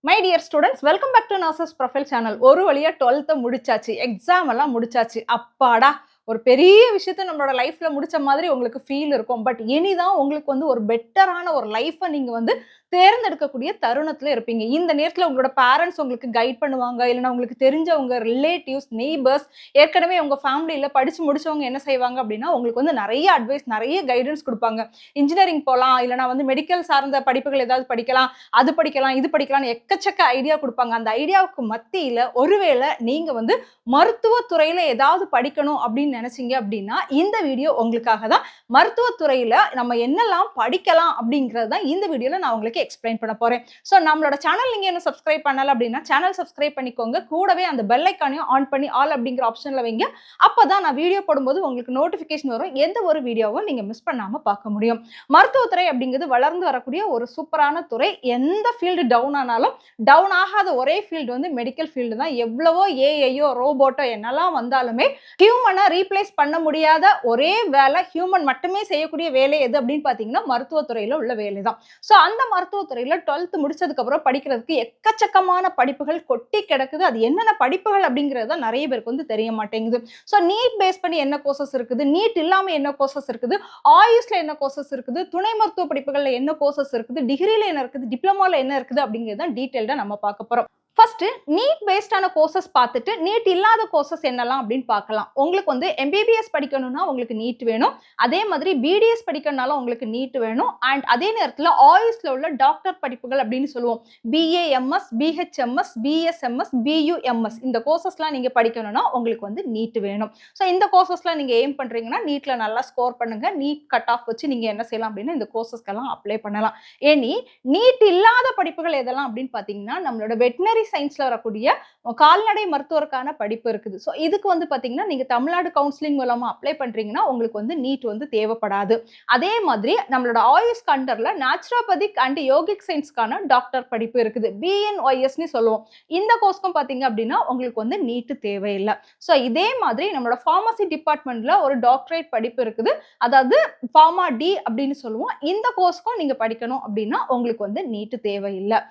My dear students, welcome back to nurses profile channel. ஒரு வழியா 12th முடிச்சாச்சு, exam எல்லாம் முடிச்சாச்சு. அப்பாடா, ஒரு பெரிய விஷயத்த நம்மளோட லைஃப்ல முடிச்ச மாதிரி உங்களுக்கு ஃபீல் இருக்கும். பட் இனிதான் உங்களுக்கு வந்து ஒரு பெட்டரான ஒரு லைஃப்பை நீங்க வந்து தேர்ந்தெடுக்கக்கூடிய தருணத்துல இருப்பீங்க. இந்த நேரத்துல உங்களோட பேரண்ட்ஸ் உங்களுக்கு கைட் பண்ணுவாங்க, இல்லைன்னா உங்களுக்கு தெரிஞ்சவங்க, ரிலேட்டிவ்ஸ், நெய்பர்ஸ், ஏற்கனவே உங்க ஃபேமிலியில படிச்சு முடிச்சவங்க என்ன செய்வாங்க அப்படின்னா உங்களுக்கு வந்து நிறைய அட்வைஸ், நிறைய கைடன்ஸ் கொடுப்பாங்க. இன்ஜினியரிங் போகலாம், இல்லைன்னா வந்து மெடிக்கல் சார்ந்த படிப்புகள் ஏதாவது படிக்கலாம், அது படிக்கலாம், இது படிக்கலாம்னு எக்கச்சக்க ஐடியா குடுப்பாங்க. அந்த ஐடியாவுக்கு மத்தியில ஒருவேளை நீங்க வந்து மருத்துவத் துறையில ஏதாவது படிக்கணும் அப்படின்னு நினைச்சீங்க அப்படின்னா, இந்த வீடியோ உங்களுக்காக தான். மருத்துவத் துறையில நம்ம என்னெல்லாம் படிக்கலாம் அப்படிங்கிறது தான் இந்த வீடியோல நான் உங்களுக்கு எக்ஸ்பிளைன் பண்ண போறேன். ஸோ நம்மளோட சேனல் நீங்க இன்னும் சப்ஸ்கிரைப் பண்ணல அப்படின்னா சேனல் சப்ஸ்கிரைப் பண்ணிக்கோங்க. கூடவே அந்த பெல் ஐக்கானையும் ஆன் பண்ணி ஆல் அப்படிங்கிற ஆப்ஷன்ல வைங்க. அப்பதான் நான் வீடியோ போடும்போது உங்களுக்கு நோட்டிபிகேஷன் வரும். எந்த ஒரு வீடியோவும் நீங்க மிஸ் பண்ணாம பார்க்க முடியும். மருத்துவத்துறை அப்படிங்கிறது வளர்ந்து வரக்கூடிய ஒரு சூப்பரான துறை. எந்த ஃபீல்டு டவுன் ஆனாலும் டவுன் ஆகாத ஒரே ஃபீல்டு வந்து மெடிக்கல் ஃபீல்டு தான். எவ்வளவோ ஏஐயோ ரோபோட்டோ என்னெல்லாம் வந்தாலுமே ஹியூமனை ரீப்ளேஸ் பண்ண முடியாத ஒரே வேலை, ஹியூமன் மட்டுமே செய்யக்கூடிய வேலை எது அப்படின்னு பார்த்தீங்கன்னா மருத்துவத்துறையில உள்ள வேலை தான். ஸோ அந்த மருத்துவத்துறையில 12th முடிச்சதுக்கு அப்புறம் படிக்கிறதுக்கு எக்கச்சக்கமான படிப்புகள் கொட்டி கிடக்குது. அது என்னென்ன படிப்புகள் அப்படிங்கிறது தான் நிறைய பேருக்கு வந்து தெரிய மாட்டேங்குது. ஸோ நீட் பேஸ் பண்ணி என்ன கோர்சஸ் இருக்குது, நீட் இல்லாம என்ன கோர்சஸ் இருக்குது, ஆயுஷ்ல என்ன கோர்சஸ் இருக்குது, துணை மருத்துவ படிப்புகள்ல என்ன கோர்சஸ் இருக்குது, டிகிரில என்ன இருக்குது, டிப்ளமோல என்ன இருக்குது அப்படிங்கிறது தான் டீடைல்டா நம்ம பார்க்க போறோம். ஃபர்ஸ்ட் நீட் பேஸ்டான கோர்சஸ் பார்த்துட்டு நீட் இல்லாத கோர்சஸ் என்னலாம் அப்படின்னு பார்க்கலாம். உங்களுக்கு வந்து எம்பிபிஎஸ் படிக்கணும்னா உங்களுக்கு நீட் வேணும். அதே மாதிரி பிடிஎஸ் படிக்கணும்னாலும் உங்களுக்கு நீட் வேணும். அண்ட் அதே நேரத்தில் ஆயுஷ்ல உள்ள டாக்டர் படிப்புகள் அப்படின்னு சொல்லுவோம். பிஏஎம்எஸ், பிஹெச்எம்எஸ், பிஎஸ்எம்எஸ், பியூஎம்எஸ் இந்த கோர்சஸ்லாம் நீங்க படிக்கணும்னா உங்களுக்கு வந்து நீட் வேணும். ஸோ இந்த கோர்சஸ்லாம் நீங்க எய்ம் பண்றீங்கன்னா நீட்ல நல்லா ஸ்கோர் பண்ணுங்க. நீட் கட் ஆஃப் வச்சு நீங்க என்ன செய்யலாம் அப்படின்னா இந்த கோர்சஸ்க்கெல்லாம் அப்ளை பண்ணலாம். ஏனி நீட் இல்லாத படிப்புகள் எதெல்லாம் அப்படின்னு பார்த்தீங்கன்னா நம்மளோட வெட்டினரி சயின்ஸ்ல வரக்கூடிய கால்நடை மருத்துவருக்கான படிப்பு இருக்குது. ஸோ இதுக்கு வந்து பார்த்தீங்கன்னா நீங்க தமிழ்நாடு கவுன்சிலிங் மூலமா அப்ளை பண்றீங்கன்னா உங்களுக்கு வந்து நீட் வந்து தேவைப்படாது. அதே மாதிரி நம்மளோட ஆயுஷ் கண்டர்ல நேச்சுரோபதிக் அண்ட் யோகிக் சயின்ஸ்க்கான டாக்டர் படிப்பு இருக்குது. பிஎன்ஒய்எஸ்னு சொல்லுவோம். இந்த கோர்ஸ்க்கும் பார்த்தீங்க அப்படின்னா உங்களுக்கு வந்து நீட் தேவையில்லை. ஸோ இதே மாதிரி நம்மளோட ஃபார்மசி டிபார்ட்மெண்ட்ல ஒரு டாக்டரேட் படிப்பு இருக்குது. அதாவது ஃபார்மா டி அப்படின்னு சொல்லுவோம். இந்த கோர்ஸ்க்கும் நீங்க படிக்கணும் அப்படின்னா உங்களுக்கு வந்து நீட் தேவையில்லை.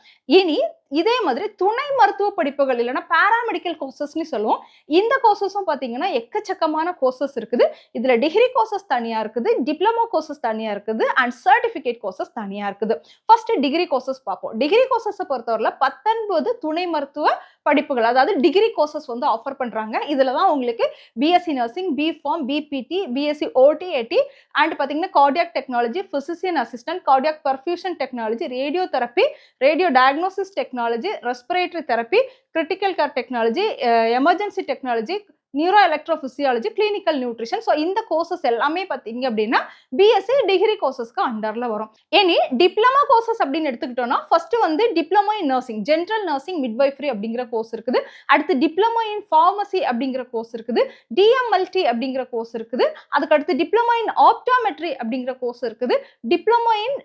இனி இதே மாதிரி துணை மருத்துவ படிப்புகள் இல்லைன்னா பாராமெடிக்கல் கோர்சஸ்ன்னு சொல்லுவோம். இந்த கோர்சஸும் பார்த்தீங்கன்னா எக்கச்சக்கமான கோர்சஸ் இருக்குது. இதுல டிகிரி கோர்சஸ் தனியா இருக்குது, டிப்ளமோ கோர்சஸ் தனியா இருக்குது, அண்ட் சர்டிபிகேட் கோர்சஸ் தனியா இருக்குது. ஃபர்ஸ்ட் டிகிரி கோர்சஸ் பார்ப்போம். டிகிரி கோர்சஸை பொறுத்தவரையில் 19 துணை மருத்துவ படிப்புகள் அதாவது டிகிரி கோர்சஸ் வந்து ஆஃபர் பண்றாங்க. இதுல தான் உங்களுக்கு BSc nursing, BPharm, BPT, BSc OTAT and பார்த்தீங்கன்னா cardiac technology, physician assistant, cardiac perfusion technology, radio therapy, radio diagnosis technology, respiratory therapy, critical care technology, emergency technology, neuro electrophysiology, clinical nutrition. So இந்த courses எல்லாமே பார்த்தீங்க அப்படின்னா BSc degree கோர்சஸ்க்கு அண்டர்ல வரும். இனி diploma courses அப்படின்னு எடுத்துக்கிட்டோம்னா first வந்து diploma in nursing, general nursing midwifery அப்படிங்கிற கோர்ஸ் இருக்குது. அடுத்து டிப்ளமோ இன் ஃபார்மசி அப்படிங்கிற கோர்ஸ் இருக்குது. டிஎம்எல்டி அப்படிங்கிற கோர்ஸ் இருக்குது. அதுக்கு அடுத்து டிப்ளமோ இன் ஆப்டோமெட்ரி அப்படிங்கிற கோர்ஸ் இருக்குது. Diploma in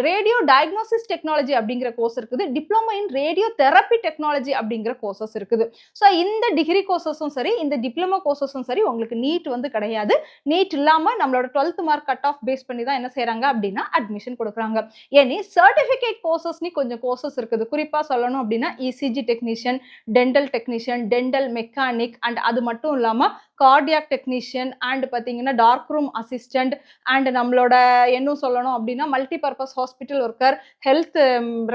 radio diagnosis technology அப்படிங்கிற கோர்ஸ் இருக்குது. Diploma in radio therapy technology அப்படிங்கிற கோர்சஸ் இருக்குது. ஸோ இந்த டிகிரி கோர்சஸும் சரி, இந்த டிப்ளமோ கோர்சஸும் சரி உங்களுக்கு நீட் வந்து கிடையாது. நீட் இல்லாம நம்மளோட 12th mark cut off base பண்ணி தான் என்ன செய்யறாங்க அப்படின்னா அட்மிஷன் கொடுக்குறாங்க. ஏனி சர்டிபிகேட் கோர்சஸ்னு கொஞ்சம் கோர்சஸ் இருக்குது. குறிப்பா சொல்லணும் அப்படின்னா ECG technician, dental technician, dental mechanic and அது மட்டும் இல்லாம கார்டியாக் டெக்னீஷியன் அண்ட் பார்த்தீங்கன்னா டார்க் ரூம் அசிஸ்டன்ட் அண்ட் நம்மளோட இன்னும் சொல்லணும் அப்படின்னா multi purpose hospital worker, health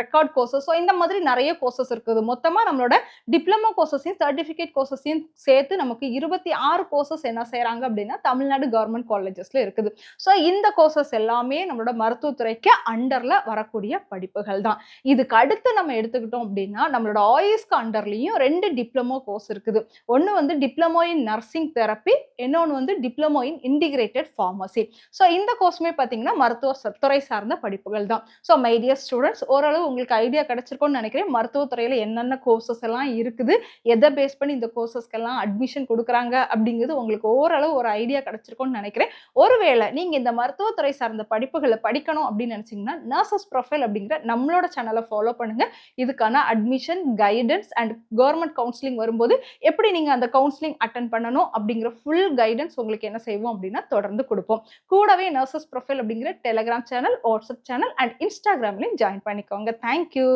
record courses. So இந்த மாதிரி நிறைய கோர்சஸ் இருக்குது. மொத்தமாக நம்மளோட டிப்ளமோ கோர்சஸையும் சர்டிஃபிகேட் கோர்சஸையும் சேர்த்து நமக்கு 26 கோர்சஸ் என்ன செய்யறாங்க அப்படின்னா தமிழ்நாடு கவர்மெண்ட் காலேஜஸ்ல இருக்குது. ஸோ இந்த கோர்சஸ் எல்லாமே நம்மளோட மருத்துவத்துறைக்கு அண்டர்ல வரக்கூடிய படிப்புகள் தான். இதுக்கு அடுத்து நம்ம எடுத்துக்கிட்டோம் அப்படின்னா நம்மளோட ஆயுஷ்க்கு அண்டர்லயும் 2 டிப்ளமோ கோர்ஸ் இருக்குது. ஒன்று வந்து டிப்ளமோ இன் நர்சிங் தெரப்பி, இன்னொன்று வந்து diploma in integrated pharmacy. So இந்த கோர்ஸுமே பார்த்தீங்கன்னா மருத்துவ துறை சார்ந்த படிப்புகள் தான். ஸோ மை டியர் ஸ்டூடெண்ட்ஸ், ஓரளவு உங்களுக்கு ஐடியா கிடைச்சிருக்கும்னு நினைக்கிறேன். மருத்துவத்துறையில் என்னென்ன கோர்சஸ் எல்லாம் இருக்குது, எதை பேஸ் பண்ணி இந்த கோர்சஸ்க்கெல்லாம் அட்மிஷன் கொடுக்குறாங்க அப்படிங்கிறது உங்களுக்கு ஓரளவு ஒரு ஐடியா கிடைச்சிருக்கும்னு நினைக்கிறேன். ஒருவேளை நீங்க இந்த மருத்துவத்துறை சார்ந்த படிப்புகளை படிக்கணும் அப்படின்னு நினைச்சீங்கன்னா நர்சஸ் ப்ரொஃபைல் அப்படிங்கிற நம்மளோட சேனலை ஃபாலோ பண்ணுங்க. இதுக்கான admission guidance and government counselling வரும்போது எப்படி நீங்க அந்த கவுன்சிலிங் அட்டன் பண்ணணும் அப்படிங்கிற ஃபுல் கைடன்ஸ் உங்களுக்கு என்ன செய்வோம் அப்படின்னா தொடர்ந்து கொடுப்போம். கூடவே நர்சஸ் ப்ரொஃபைல் அப்படிங்கிற Telegram channel, WhatsApp channel and இன்ஸ்டாகிராம்லையும் ஜாயின் பண்ணிக்கோங்க. தேங்க்யூ.